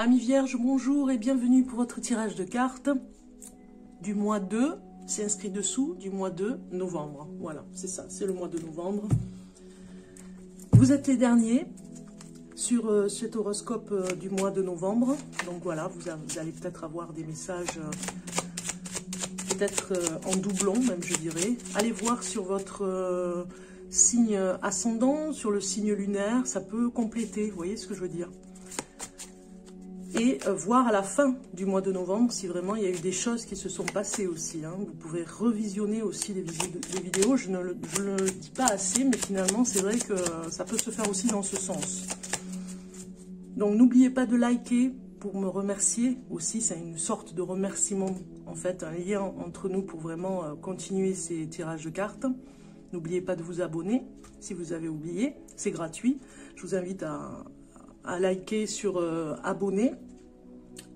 Amis Vierges, bonjour et bienvenue pour votre tirage de cartes du mois 2, c'est inscrit dessous, du mois de novembre. Voilà, c'est ça, c'est le mois de novembre. Vous êtes les derniers sur cet horoscope du mois de novembre. Donc voilà, vous allez peut-être avoir des messages, peut-être en doublon même je dirais. Allez voir sur votre signe ascendant, sur le signe lunaire, ça peut compléter, vous voyez ce que je veux dire. Et voir à la fin du mois de novembre si vraiment il y a eu des choses qui se sont passées aussi. Hein. Vous pouvez revisionner aussi les vidéos. Je ne le dis pas assez, mais finalement c'est vrai que ça peut se faire aussi dans ce sens. Donc n'oubliez pas de liker pour me remercier aussi. C'est une sorte de remerciement, en fait, un lien entre nous pour vraiment continuer ces tirages de cartes. N'oubliez pas de vous abonner si vous avez oublié. C'est gratuit. Je vous invite à liker sur abonner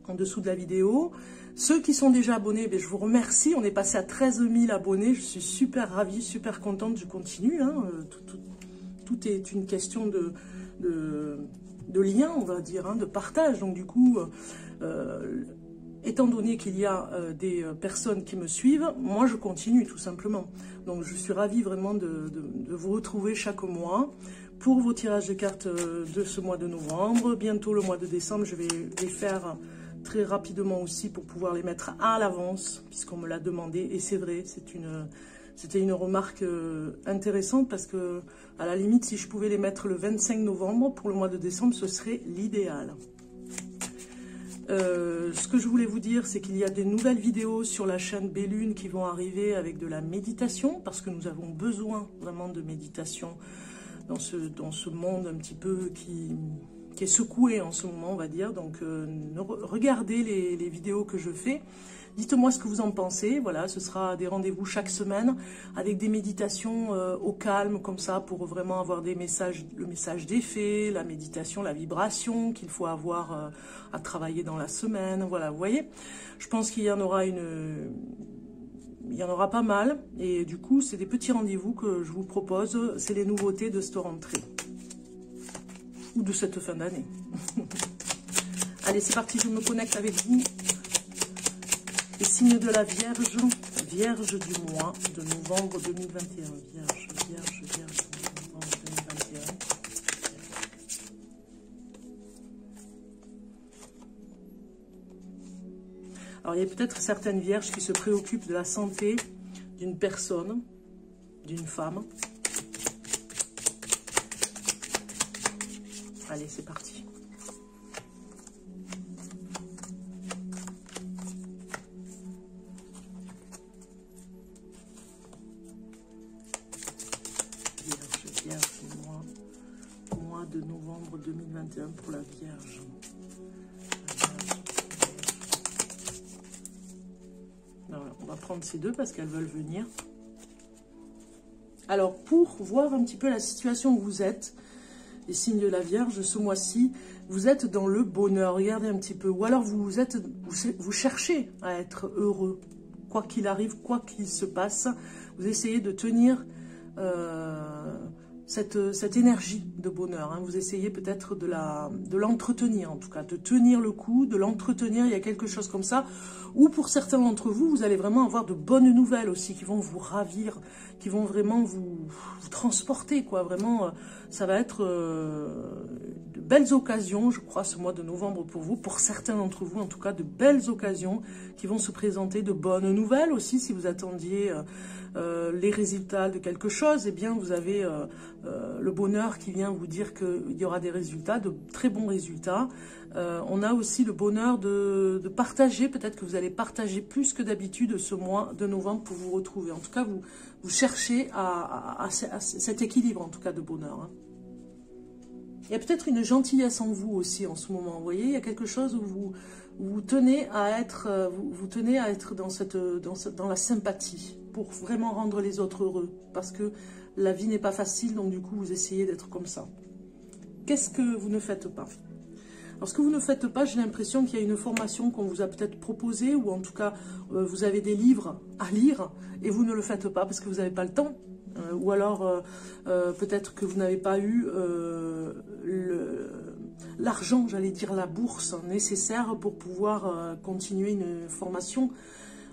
en dessous de la vidéo. Ceux qui sont déjà abonnés, je vous remercie. On est passé à 13 000 abonnés. Je suis super ravie, super contente. Je continue. Hein. Tout est une question de lien, on va dire, hein, de partage. Donc du coup, étant donné qu'il y a des personnes qui me suivent, moi je continue tout simplement. Donc je suis ravie vraiment de vous retrouver chaque mois pour vos tirages de cartes de ce mois de novembre. Bientôt le mois de décembre, je vais les faire très rapidement aussi pour pouvoir les mettre à l'avance, puisqu'on me l'a demandé. Et c'est vrai, c'était une remarque intéressante parce que, à la limite, si je pouvais les mettre le 25 novembre pour le mois de décembre, ce serait l'idéal. Ce que je voulais vous dire, c'est qu'il y a des nouvelles vidéos sur la chaîne Bellune qui vont arriver avec de la méditation, parce que nous avons besoin vraiment de méditation dans ce monde un petit peu qui est secoué en ce moment, on va dire. Donc regardez les vidéos que je fais, dites-moi ce que vous en pensez. Voilà, ce sera des rendez-vous chaque semaine avec des méditations au calme, comme ça, pour vraiment avoir des messages, le message des faits, la méditation, la vibration qu'il faut avoir à travailler dans la semaine. Voilà, vous voyez, je pense qu'il y en aura il y en aura pas mal, et du coup, c'est des petits rendez-vous que je vous propose. C'est les nouveautés de cette rentrée, ou de cette fin d'année. Allez, c'est parti, je me connecte avec vous. Les signes de la Vierge, Vierge du mois de novembre 2021. Vierge de novembre 2021. Alors, il y a peut-être certaines vierges qui se préoccupent de la santé d'une personne, d'une femme. Allez, c'est parti. Vierge, mois de novembre 2021 pour la Vierge. On va prendre ces deux parce qu'elles veulent venir. Alors, pour voir un petit peu la situation où vous êtes, les signes de la Vierge, ce mois-ci, vous êtes dans le bonheur. Regardez un petit peu. Ou alors, vous cherchez à être heureux. Quoi qu'il arrive, quoi qu'il se passe, vous essayez de tenir cette énergie de bonheur. Hein. Vous essayez peut-être de l'entretenir, en tout cas, de tenir le coup, de l'entretenir. Il y a quelque chose comme ça. Ou pour certains d'entre vous, vous allez vraiment avoir de bonnes nouvelles aussi qui vont vous ravir, qui vont vraiment vous transporter, quoi. Vraiment, ça va être de belles occasions, je crois, ce mois de novembre pour vous. Pour certains d'entre vous, en tout cas, de belles occasions qui vont se présenter, de bonnes nouvelles aussi. Si vous attendiez les résultats de quelque chose, eh bien, vous avez le bonheur qui vient vous dire qu'il y aura des résultats, de très bons résultats. On a aussi le bonheur de partager, peut-être que vous allez partager plus que d'habitude ce mois de novembre pour vous retrouver. En tout cas, vous cherchez à cet équilibre, en tout cas, de bonheur. Hein. Il y a peut-être une gentillesse en vous aussi en ce moment. Vous voyez, il y a quelque chose où vous tenez à être, dans la sympathie pour vraiment rendre les autres heureux. Parce que la vie n'est pas facile, donc du coup, vous essayez d'être comme ça. Qu'est-ce que vous ne faites pas ? Alors, ce que vous ne faites pas, j'ai l'impression qu'il y a une formation qu'on vous a peut-être proposée, ou en tout cas, vous avez des livres à lire, et vous ne le faites pas parce que vous n'avez pas le temps. Ou alors, peut-être que vous n'avez pas eu l'argent, j'allais dire la bourse, nécessaire pour pouvoir continuer une formation.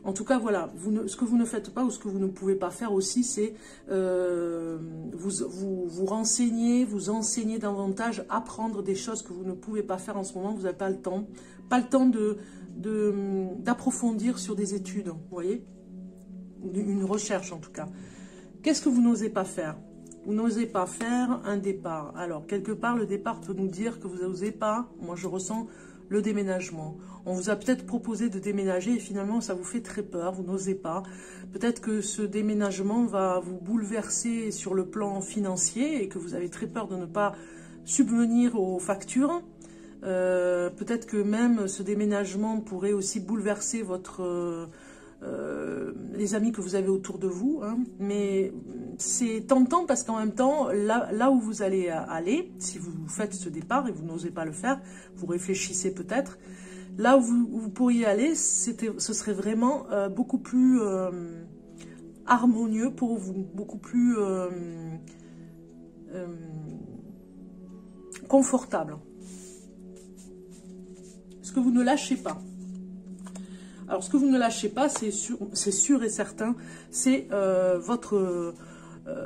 En tout cas, voilà, ce que vous ne faites pas ou ce que vous ne pouvez pas faire aussi, c'est vous renseigner, vous enseigner davantage, apprendre des choses que vous ne pouvez pas faire en ce moment. Vous n'avez pas le temps. Pas le temps d'approfondir sur des études, vous voyez, une recherche en tout cas. Qu'est-ce que vous n'osez pas faire? Vous n'osez pas faire un départ. Alors, quelque part, le départ peut nous dire que vous n'osez pas, moi je ressens le déménagement. On vous a peut-être proposé de déménager et finalement ça vous fait très peur, vous n'osez pas. Peut-être que ce déménagement va vous bouleverser sur le plan financier et que vous avez très peur de ne pas subvenir aux factures. Peut-être que même ce déménagement pourrait aussi bouleverser les amis que vous avez autour de vous, hein. Mais c'est tentant parce qu'en même temps, là où vous allez aller, si vous faites ce départ et vous n'osez pas le faire, vous réfléchissez peut-être, là où vous pourriez aller, ce serait vraiment beaucoup plus harmonieux pour vous, beaucoup plus confortable. Ce que vous ne lâchez pas. Alors, ce que vous ne lâchez pas, c'est sûr et certain, c'est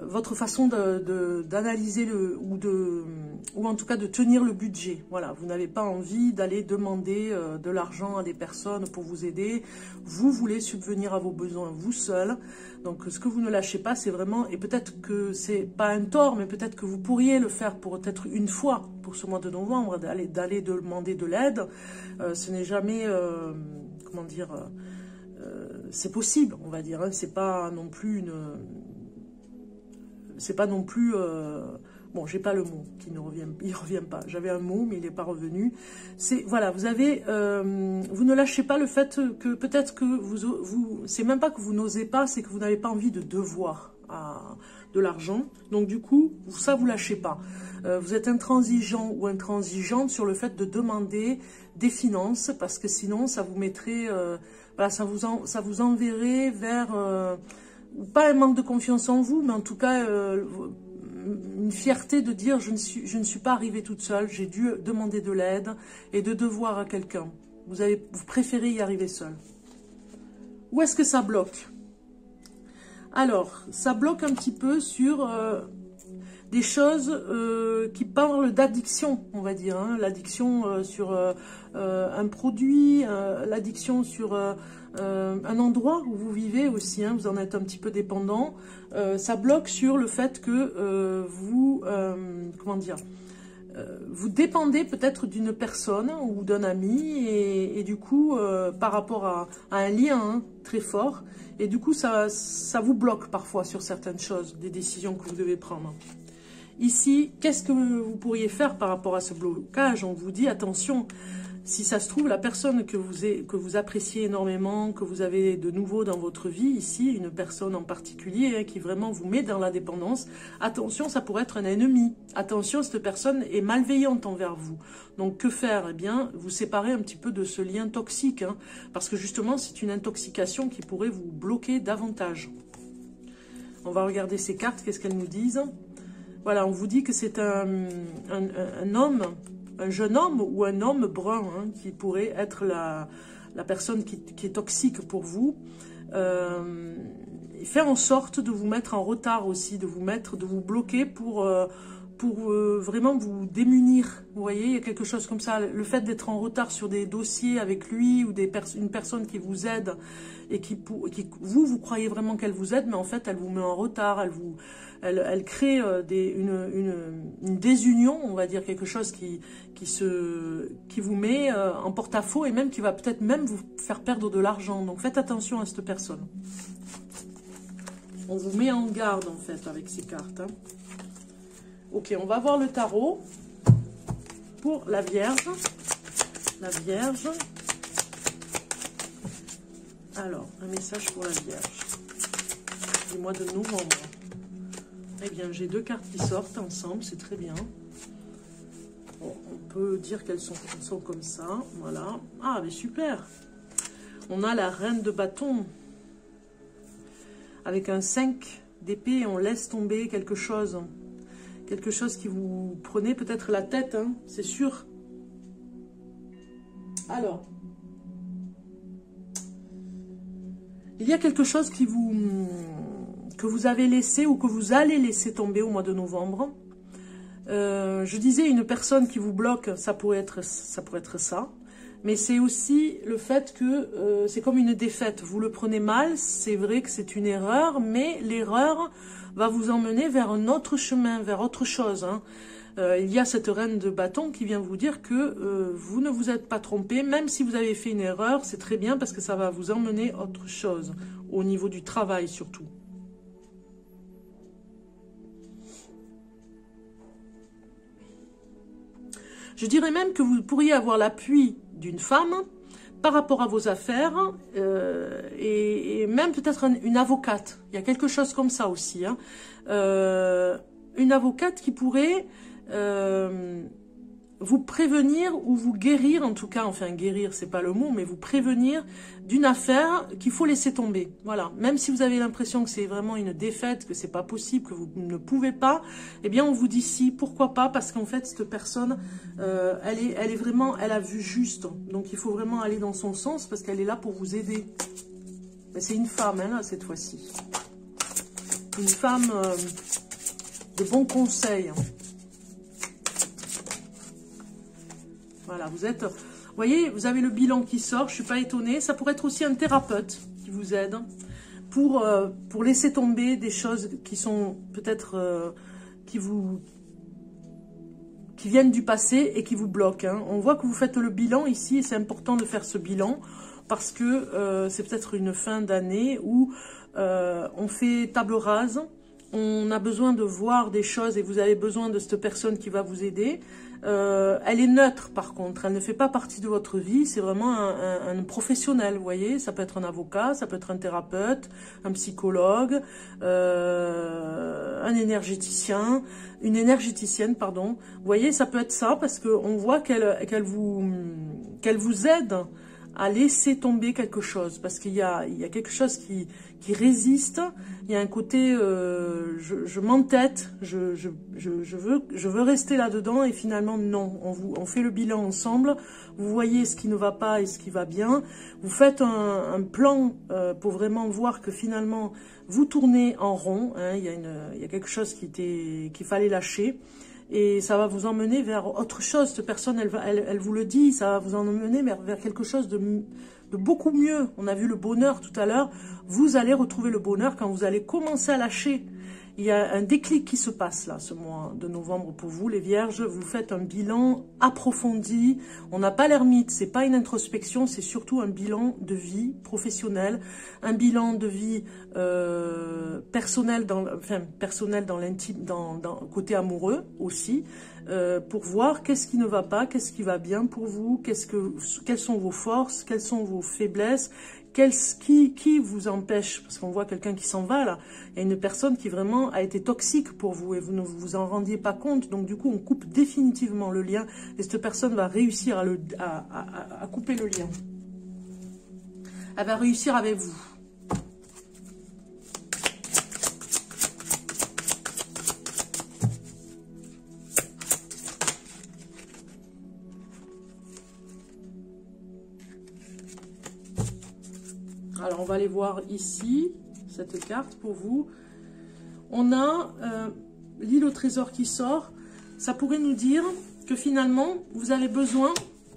votre façon d'analyser ou en tout cas de tenir le budget. Voilà, vous n'avez pas envie d'aller demander de l'argent à des personnes pour vous aider. Vous voulez subvenir à vos besoins vous seul. Donc, ce que vous ne lâchez pas, c'est vraiment, et peut-être que c'est pas un tort, mais peut-être que vous pourriez le faire pour peut-être une fois pour ce mois de novembre, d'aller demander de l'aide. Ce n'est jamais, comment dire, c'est possible, on va dire. Hein, c'est pas non plus une... C'est pas non plus... bon, j'ai pas le mot qui ne revient, il revient pas. J'avais un mot, mais il n'est pas revenu. C'est voilà, vous avez, vous ne lâchez pas le fait que peut-être que c'est même pas que vous n'osez pas, c'est que vous n'avez pas envie de devoir de l'argent. Donc du coup, ça vous lâchez pas. Vous êtes intransigeant ou intransigeante sur le fait de demander des finances parce que sinon, ça vous mettrait, voilà, ça vous enverrait vers pas un manque de confiance en vous, mais en tout cas une fierté de dire je ne suis pas arrivée toute seule, j'ai dû demander de l'aide et de devoir à quelqu'un. Vous préférez y arriver seul. Où est-ce que ça bloque? Alors, ça bloque un petit peu sur des choses qui parlent d'addiction, on va dire. Hein, l'addiction sur un produit, l'addiction sur un endroit où vous vivez aussi, hein, vous en êtes un petit peu dépendant. Ça bloque sur le fait que comment dire, vous dépendez peut-être d'une personne ou d'un ami et du coup, par rapport à un lien, hein, très fort, et du coup, ça vous bloque parfois sur certaines choses, des décisions que vous devez prendre. Ici, qu'est-ce que vous pourriez faire par rapport à ce blocage? On vous dit, attention, si ça se trouve, la personne que vous appréciez énormément, que vous avez de nouveau dans votre vie, ici, une personne en particulier, hein, qui vraiment vous met dans la dépendance, attention, ça pourrait être un ennemi. Attention, cette personne est malveillante envers vous. Donc, que faire? Eh bien, vous séparez un petit peu de ce lien toxique, hein, parce que justement, c'est une intoxication qui pourrait vous bloquer davantage. On va regarder ces cartes, qu'est-ce qu'elles nous disent? Voilà, on vous dit que c'est un homme, un jeune homme ou un homme brun, hein, qui pourrait être la personne qui est toxique pour vous. Et faire en sorte de vous mettre en retard aussi, de vous bloquer pour vraiment vous démunir. Vous voyez, il y a quelque chose comme ça. Le fait d'être en retard sur des dossiers avec lui ou une personne qui vous aide et vous croyez vraiment qu'elle vous aide, mais en fait, elle vous met en retard, elle crée une désunion, on va dire, quelque chose qui vous met en porte-à-faux et même qui va peut-être même vous faire perdre de l'argent. Donc faites attention à cette personne. On vous met en garde en fait avec ces cartes. Hein. Ok, on va voir le tarot pour la Vierge. La Vierge. Alors, un message pour la Vierge du mois de novembre. Eh bien, j'ai deux cartes qui sortent ensemble, c'est très bien. Bon, on peut dire qu'elles sont comme ça, voilà. Ah, mais super! On a la reine de bâton. Avec un 5 d'épée, on laisse tomber quelque chose quelque chose qui vous prenait peut-être la tête, hein, c'est sûr. Alors, il y a quelque chose que vous avez laissé ou que vous allez laisser tomber au mois de novembre. Je disais une personne qui vous bloque, ça pourrait être ça. Mais c'est aussi le fait que c'est comme une défaite. Vous le prenez mal, c'est vrai que c'est une erreur, mais l'erreur va vous emmener vers un autre chemin, vers autre chose. Hein. Il y a cette reine de bâton qui vient vous dire que vous ne vous êtes pas trompé, même si vous avez fait une erreur, c'est très bien parce que ça va vous emmener autre chose, au niveau du travail surtout. Je dirais même que vous pourriez avoir l'appui d'une femme par rapport à vos affaires et même peut-être une avocate. Il y a quelque chose comme ça aussi. Hein. Une avocate qui pourrait vous prévenir ou vous guérir, en tout cas, enfin guérir, c'est pas le mot, mais vous prévenir d'une affaire qu'il faut laisser tomber. Voilà. Même si vous avez l'impression que c'est vraiment une défaite, que c'est pas possible, que vous ne pouvez pas, eh bien on vous dit si, pourquoi pas, parce qu'en fait cette personne, elle est vraiment, elle a vu juste. Donc il faut vraiment aller dans son sens parce qu'elle est là pour vous aider. C'est une femme, hein, là, cette fois-ci. Une femme de bons conseils. Voilà, vous voyez, vous avez le bilan qui sort, je ne suis pas étonnée. Ça pourrait être aussi un thérapeute qui vous aide pour laisser tomber des choses qui sont peut-être qui viennent du passé et qui vous bloquent. Hein. On voit que vous faites le bilan ici et c'est important de faire ce bilan parce que c'est peut-être une fin d'année où on fait table rase. On a besoin de voir des choses et vous avez besoin de cette personne qui va vous aider. Elle est neutre par contre, elle ne fait pas partie de votre vie, c'est vraiment un professionnel, vous voyez, ça peut être un avocat, ça peut être un thérapeute, un psychologue, un énergéticien, une énergéticienne, pardon. Vous voyez, ça peut être ça parce qu'on voit qu'elle vous aide à laisser tomber quelque chose, parce qu'il y a quelque chose qui résiste, il y a un côté je m'entête, je veux rester là-dedans et finalement non, on fait le bilan ensemble, vous voyez ce qui ne va pas et ce qui va bien, vous faites un plan pour vraiment voir que finalement vous tournez en rond, hein, il y a quelque chose qu'il fallait lâcher. Et ça va vous emmener vers autre chose. Cette personne, elle vous le dit, ça va vous emmener vers quelque chose de beaucoup mieux. On a vu le bonheur tout à l'heure. Vous allez retrouver le bonheur quand vous allez commencer à lâcher. Il y a un déclic qui se passe là, ce mois de novembre pour vous, les vierges. Vous faites un bilan approfondi. On n'a pas l'ermite, c'est pas une introspection, c'est surtout un bilan de vie professionnelle, un bilan de vie personnel dans l'intime, dans côté amoureux aussi, pour voir qu'est-ce qui ne va pas, qu'est-ce qui va bien pour vous, quelles sont vos forces, quelles sont vos faiblesses, qui vous empêche, parce qu'on voit quelqu'un qui s'en va là, il y a une personne qui vraiment a été toxique pour vous et vous ne vous en rendiez pas compte, donc du coup on coupe définitivement le lien et cette personne va réussir à couper le lien. Elle va réussir avec vous. Alors, on va aller voir ici, cette carte pour vous. On a l'île au trésor qui sort. Ça pourrait nous dire que finalement, vous avez besoin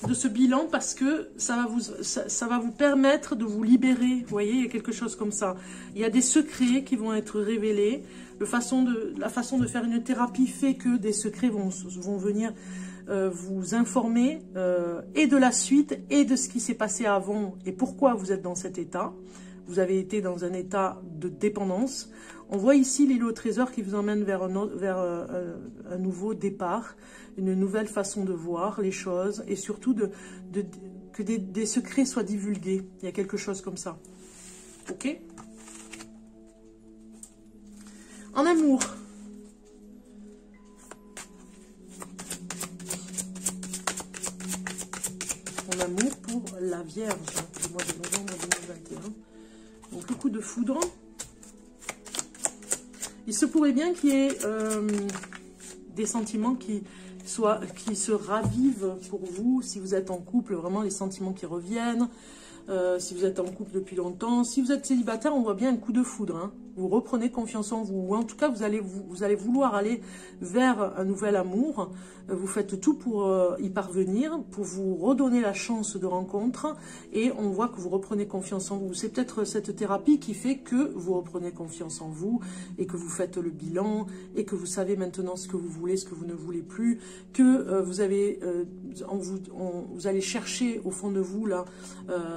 de ce bilan parce que ça va vous permettre de vous libérer. Vous voyez, il y a quelque chose comme ça. Il y a des secrets qui vont être révélés. La façon de faire une thérapie fait que des secrets vont venir vous informer et de la suite et de ce qui s'est passé avant et pourquoi vous êtes dans cet état. Vous avez été dans un état de dépendance. On voit ici l'île au trésor qui vous emmène vers un nouveau départ, une nouvelle façon de voir les choses et surtout que des secrets soient divulgués. Il y a quelque chose comme ça. Ok ? En amour. En amour pour la Vierge du mois de novembre 2021. Donc le coup de foudre. Il se pourrait bien qu'il y ait des sentiments qui se ravivent pour vous. Si vous êtes en couple, vraiment les sentiments qui reviennent. Si vous êtes en couple depuis longtemps, si vous êtes célibataire, on voit bien un coup de foudre. Hein. Vous reprenez confiance en vous. Ou en tout cas, vous allez vouloir aller vers un nouvel amour. Vous faites tout pour y parvenir, pour vous redonner la chance de rencontre. Et on voit que vous reprenez confiance en vous. C'est peut-être cette thérapie qui fait que vous reprenez confiance en vous et que vous faites le bilan et que vous savez maintenant ce que vous voulez, ce que vous ne voulez plus, que vous allez chercher au fond de vous là.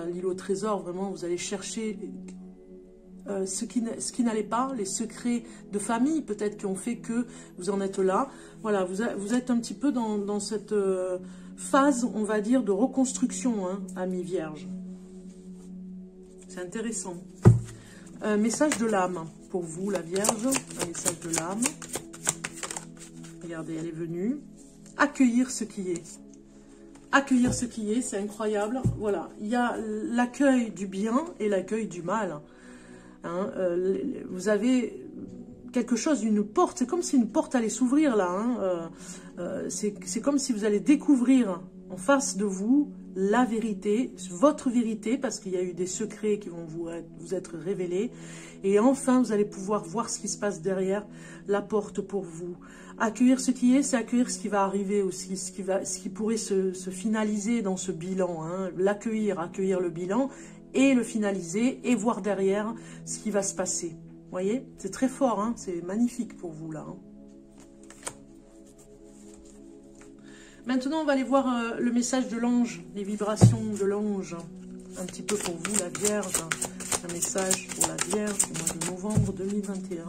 L'île au trésor, vraiment, vous allez chercher ce qui n'allait pas, les secrets de famille peut-être qui ont fait que vous en êtes là. Voilà, vous êtes un petit peu dans cette phase, on va dire, de reconstruction, hein, amis vierges. C'est intéressant. Un message de l'âme pour vous, la Vierge. Un message de l'âme. Regardez, elle est venue. Accueillir ce qui est. Accueillir ce qui est, c'est incroyable. Voilà, il y a l'accueil du bien et l'accueil du mal. Hein, vous avez quelque chose, une porte, c'est comme si une porte allait s'ouvrir là. Hein, c'est comme si vous allez découvrir en face de vous la vérité, votre vérité, parce qu'il y a eu des secrets qui vont vous être révélés. Et enfin, vous allez pouvoir voir ce qui se passe derrière la porte pour vous. Accueillir ce qui est, c'est accueillir ce qui va arriver aussi, ce qui pourrait se finaliser dans ce bilan. Hein. L'accueillir, accueillir le bilan et le finaliser et voir derrière ce qui va se passer. Vous voyez, c'est très fort, hein, c'est magnifique pour vous là. Hein. Maintenant, on va aller voir le message de l'ange, les vibrations de l'ange. Un petit peu pour vous, la Vierge. Un message pour la Vierge au mois de novembre 2021.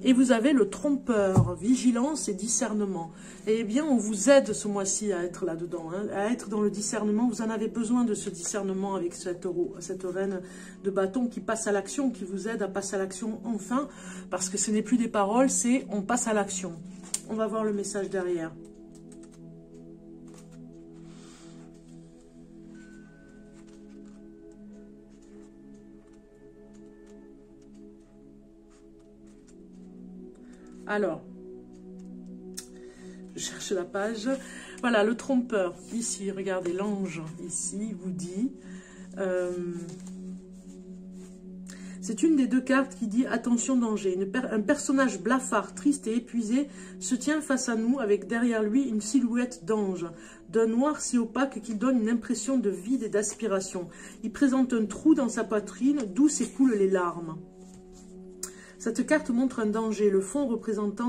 Et vous avez le trompeur, vigilance et discernement. Eh bien, on vous aide ce mois-ci à être là-dedans, hein, à être dans le discernement. Vous en avez besoin de ce discernement avec cette reine de bâton qui passe à l'action, qui vous aide à passer à l'action enfin, parce que ce n'est plus des paroles, c'est on passe à l'action. On va voir le message derrière. Alors, je cherche la page. Voilà, le trompeur. Ici, regardez, l'ange, ici, vous dit... c'est une des deux cartes qui dit « Attention, danger ». Un personnage blafard, triste et épuisé se tient face à nous avec derrière lui une silhouette d'ange, d'un noir si opaque qu'il donne une impression de vide et d'aspiration. Il présente un trou dans sa poitrine d'où s'écoulent les larmes. Cette carte montre un danger. Le fond représente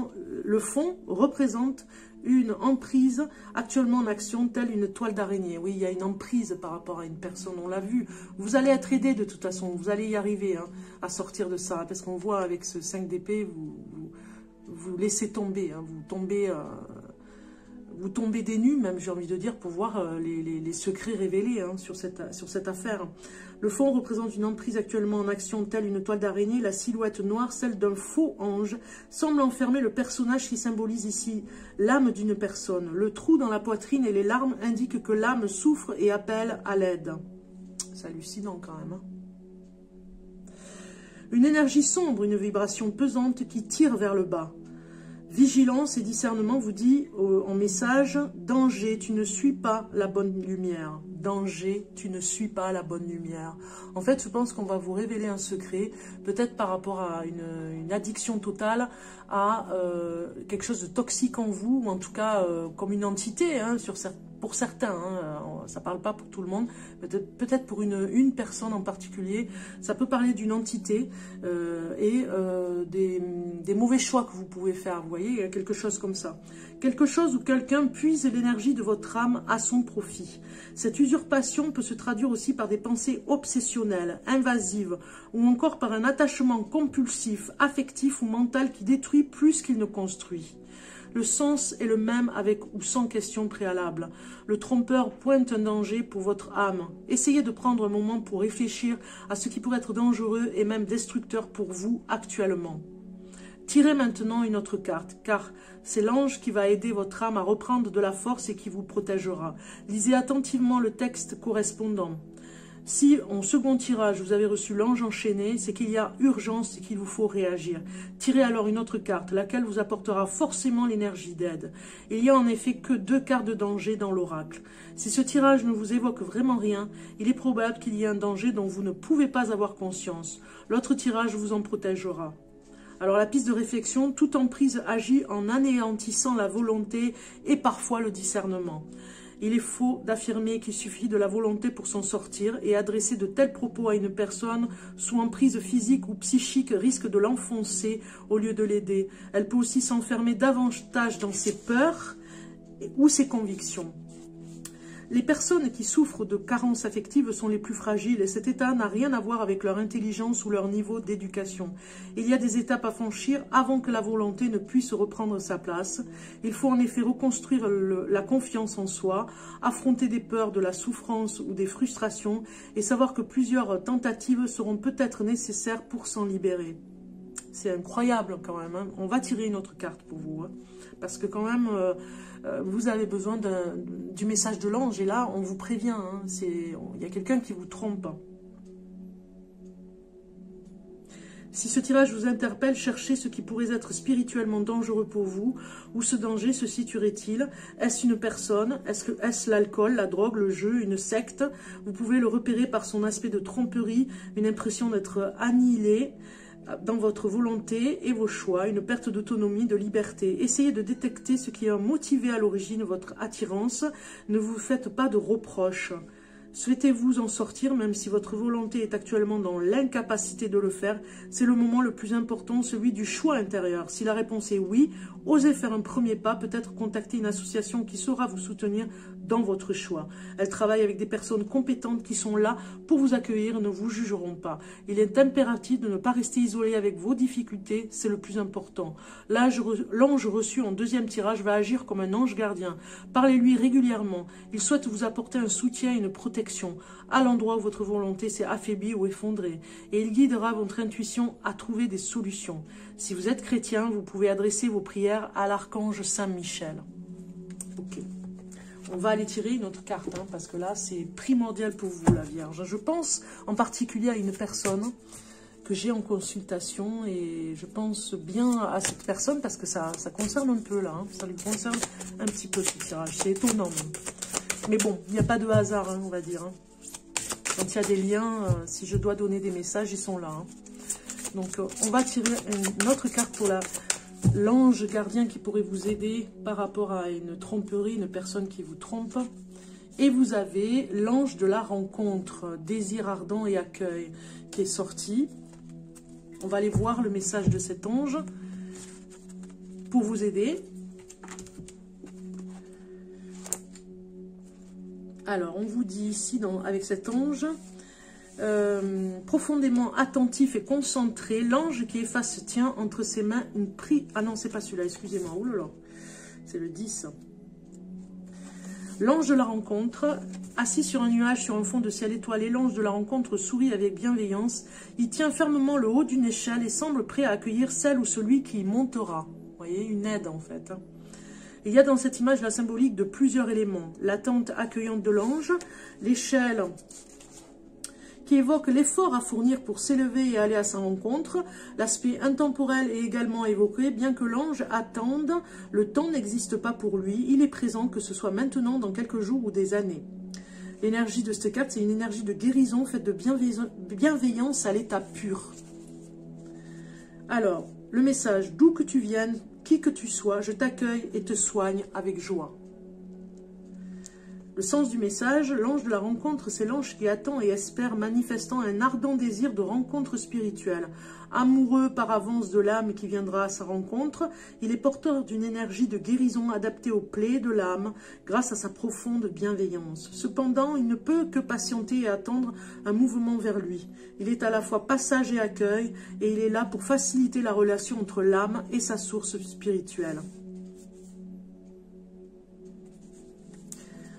une emprise actuellement en action, telle une toile d'araignée. Oui, il y a une emprise par rapport à une personne, on l'a vu. Vous allez être aidé de toute façon, vous allez y arriver hein, à sortir de ça. Parce qu'on voit avec ce 5 d'épée, vous laissez tomber, hein, vous tombez des nues, même j'ai envie de dire, pour voir les secrets révélés hein, sur cette affaire. Le fond représente une emprise actuellement en action, telle une toile d'araignée. La silhouette noire, celle d'un faux ange, semble enfermer le personnage qui symbolise ici l'âme d'une personne. Le trou dans la poitrine et les larmes indiquent que l'âme souffre et appelle à l'aide. C'est hallucinant quand même. Hein. Une énergie sombre, une vibration pesante qui tire vers le bas. Vigilance et discernement vous dit en message, danger, tu ne suis pas la bonne lumière. Danger, tu ne suis pas la bonne lumière. En fait, je pense qu'on va vous révéler un secret, peut-être par rapport à une addiction totale, à quelque chose de toxique en vous, ou en tout cas comme une entité, hein, pour certains, hein, ça ne parle pas pour tout le monde, peut-être pour une personne en particulier, ça peut parler d'une entité et des mauvais choix que vous pouvez faire, vous voyez, il y a quelque chose comme ça. Quelque chose où quelqu'un puise l'énergie de votre âme à son profit. Cette usurpation peut se traduire aussi par des pensées obsessionnelles, invasives, ou encore par un attachement compulsif, affectif ou mental qui détruit plus qu'il ne construit. Le sens est le même avec ou sans question préalable. Le trompeur pointe un danger pour votre âme. Essayez de prendre un moment pour réfléchir à ce qui pourrait être dangereux et même destructeur pour vous actuellement. Tirez maintenant une autre carte, car c'est l'ange qui va aider votre âme à reprendre de la force et qui vous protégera. Lisez attentivement le texte correspondant. Si en second tirage, vous avez reçu l'ange enchaîné, c'est qu'il y a urgence et qu'il vous faut réagir. Tirez alors une autre carte, laquelle vous apportera forcément l'énergie d'aide. Il n'y a en effet que 2 cartes de danger dans l'oracle. Si ce tirage ne vous évoque vraiment rien, il est probable qu'il y ait un danger dont vous ne pouvez pas avoir conscience. L'autre tirage vous en protégera. Alors la piste de réflexion, toute emprise agit en anéantissant la volonté et parfois le discernement. Il est faux d'affirmer qu'il suffit de la volonté pour s'en sortir et adresser de tels propos à une personne sous emprise physique ou psychique risque de l'enfoncer au lieu de l'aider. Elle peut aussi s'enfermer davantage dans ses peurs ou ses convictions. Les personnes qui souffrent de carences affectives sont les plus fragiles et cet état n'a rien à voir avec leur intelligence ou leur niveau d'éducation. Il y a des étapes à franchir avant que la volonté ne puisse reprendre sa place. Il faut en effet reconstruire la confiance en soi, affronter des peurs, de la souffrance ou des frustrations et savoir que plusieurs tentatives seront peut-être nécessaires pour s'en libérer. C'est incroyable quand même, hein. On va tirer une autre carte pour vous, hein, parce que quand même... vous avez besoin du message de l'ange. Et là, on vous prévient. Hein, il y a quelqu'un qui vous trompe. Si ce tirage vous interpelle, cherchez ce qui pourrait être spirituellement dangereux pour vous. Où ce danger se situerait-il? Est-ce une personne? Est-ce l'alcool, la drogue, le jeu, une secte? Vous pouvez le repérer par son aspect de tromperie, une impression d'être annihilé dans votre volonté et vos choix, une perte d'autonomie, de liberté. Essayez de détecter ce qui a motivé à l'origine votre attirance. Ne vous faites pas de reproches. Souhaitez-vous en sortir, même si votre volonté est actuellement dans l'incapacité de le faire? C'est le moment le plus important, celui du choix intérieur. Si la réponse est oui, osez faire un premier pas, peut-être contacter une association qui saura vous soutenir dans votre choix. Elle travaille avec des personnes compétentes qui sont là pour vous accueillir et ne vous jugeront pas. Il est impératif de ne pas rester isolé avec vos difficultés, c'est le plus important. L'ange reçu en deuxième tirage va agir comme un ange gardien. Parlez-lui régulièrement. Il souhaite vous apporter un soutien et une protection à l'endroit où votre volonté s'est affaiblie ou effondrée. Et il guidera votre intuition à trouver des solutions. Si vous êtes chrétien, vous pouvez adresser vos prières à l'archange Saint-Michel. Ok. On va aller tirer une autre carte, hein, parce que là, c'est primordial pour vous, la Vierge. Je pense en particulier à une personne que j'ai en consultation et je pense bien à cette personne parce que ça concerne un peu, là. Hein, ça lui concerne un petit peu, ce tirage. C'est étonnant. Mais bon, il n'y a pas de hasard, hein, on va dire. Hein. Quand il y a des liens, si je dois donner des messages, ils sont là. Hein. Donc, on va tirer une autre carte pour l'ange gardien qui pourrait vous aider par rapport à une tromperie, une personne qui vous trompe. Et vous avez l'ange de la rencontre, désir ardent et accueil, qui est sorti. On va aller voir le message de cet ange pour vous aider. Alors, on vous dit ici, avec cet ange... profondément attentif et concentré, l'ange qui efface tient entre ses mains une prise. Ah non, c'est pas celui-là, excusez-moi. Oh là là, c'est le 10. L'ange de la rencontre, assis sur un nuage sur un fond de ciel étoilé, l'ange de la rencontre sourit avec bienveillance. Il tient fermement le haut d'une échelle et semble prêt à accueillir celle ou celui qui y montera. Vous voyez, une aide en fait. Il y a dans cette image la symbolique de plusieurs éléments. La tente accueillante de l'ange, l'échelle qui évoque l'effort à fournir pour s'élever et aller à sa rencontre. L'aspect intemporel est également évoqué, bien que l'ange attende, le temps n'existe pas pour lui, il est présent, que ce soit maintenant, dans quelques jours ou des années. L'énergie de cette carte, c'est une énergie de guérison faite de bienveillance à l'état pur. Alors, le message, d'où que tu viennes, qui que tu sois, je t'accueille et te soigne avec joie. Le sens du message, l'ange de la rencontre, c'est l'ange qui attend et espère, manifestant un ardent désir de rencontre spirituelle. Amoureux par avance de l'âme qui viendra à sa rencontre, il est porteur d'une énergie de guérison adaptée aux plaies de l'âme grâce à sa profonde bienveillance. Cependant, il ne peut que patienter et attendre un mouvement vers lui. Il est à la fois passage et accueil, et il est là pour faciliter la relation entre l'âme et sa source spirituelle.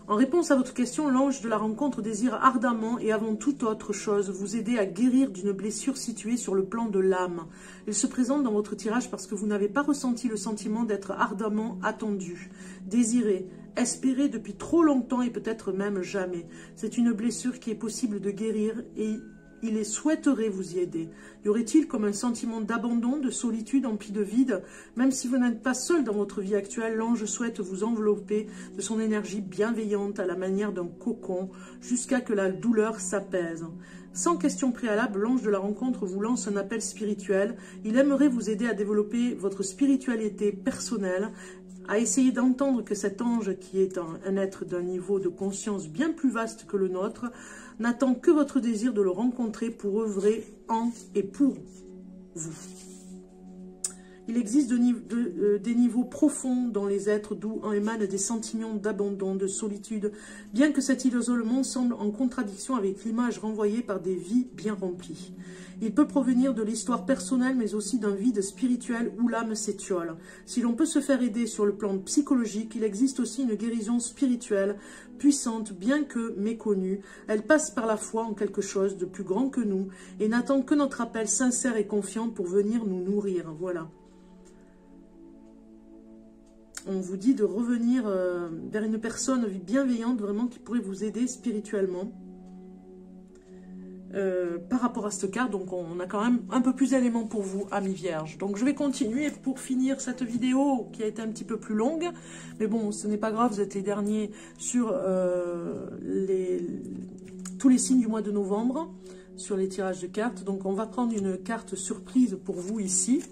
En réponse à votre question, l'ange de la rencontre désire ardemment et avant toute autre chose vous aider à guérir d'une blessure située sur le plan de l'âme. Il se présente dans votre tirage parce que vous n'avez pas ressenti le sentiment d'être ardemment attendu, désiré, espéré depuis trop longtemps et peut-être même jamais. C'est une blessure qui est possible de guérir et il souhaiterait vous y aider. Y aurait-il comme un sentiment d'abandon, de solitude empli de vide? Même si vous n'êtes pas seul dans votre vie actuelle, l'ange souhaite vous envelopper de son énergie bienveillante à la manière d'un cocon, jusqu'à que la douleur s'apaise. Sans question préalable, l'ange de la rencontre vous lance un appel spirituel. Il aimerait vous aider à développer votre spiritualité personnelle, à essayer d'entendre que cet ange, qui est un être d'un niveau de conscience bien plus vaste que le nôtre, n'attend que votre désir de le rencontrer pour œuvrer en et pour vous. Il existe des niveaux profonds dans les êtres d'où en émanent des sentiments d'abandon, de solitude, bien que cet isolement semble en contradiction avec l'image renvoyée par des vies bien remplies. Il peut provenir de l'histoire personnelle, mais aussi d'un vide spirituel où l'âme s'étiole. Si l'on peut se faire aider sur le plan psychologique, il existe aussi une guérison spirituelle puissante, bien que méconnue. Elle passe par la foi en quelque chose de plus grand que nous et n'attend que notre appel sincère et confiant pour venir nous nourrir. Voilà. On vous dit de revenir vers une personne bienveillante, vraiment, qui pourrait vous aider spirituellement. Par rapport à cette carte, donc on a quand même un peu plus d'éléments pour vous, amis vierges. Donc je vais continuer pour finir cette vidéo qui a été un petit peu plus longue. Mais bon, ce n'est pas grave, vous êtes les derniers sur tous les signes du mois de novembre, sur les tirages de cartes. Donc on va prendre une carte surprise pour vous ici,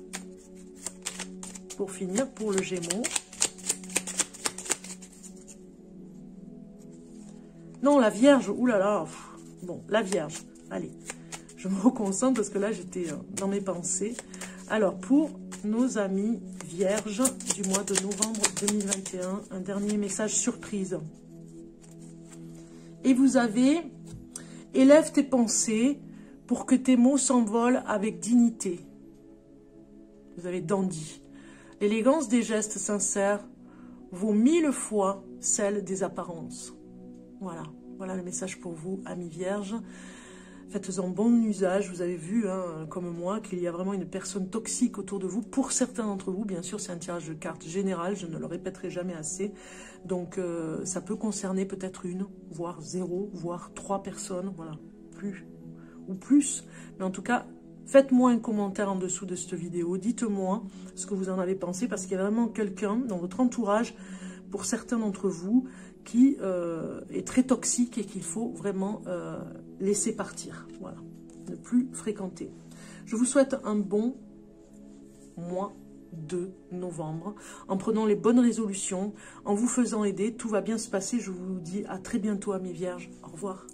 pour finir, pour le Gémeaux. Non, la Vierge, oulala, bon, la Vierge, allez, je me reconcentre parce que là, j'étais dans mes pensées. Alors, pour nos amis Vierges du mois de novembre 2021, un dernier message surprise. Et vous avez, élève tes pensées pour que tes mots s'envolent avec dignité. Vous avez dandy. L'élégance des gestes sincères vaut 1000 fois celle des apparences. Voilà, voilà le message pour vous, amis vierges. Faites-en bon usage. Vous avez vu, hein, comme moi, qu'il y a vraiment une personne toxique autour de vous. Pour certains d'entre vous, bien sûr, c'est un tirage de cartes général. Je ne le répéterai jamais assez. Donc, ça peut concerner peut-être une, voire 0, voire 3 personnes. Voilà, plus ou plus. Mais en tout cas, faites-moi un commentaire en dessous de cette vidéo. Dites-moi ce que vous en avez pensé. Parce qu'il y a vraiment quelqu'un dans votre entourage, pour certains d'entre vous, qui est très toxique et qu'il faut vraiment laisser partir. Voilà, ne plus fréquenter. Je vous souhaite un bon mois de novembre, en prenant les bonnes résolutions, en vous faisant aider. Tout va bien se passer. Je vous dis à très bientôt, amis vierges. Au revoir.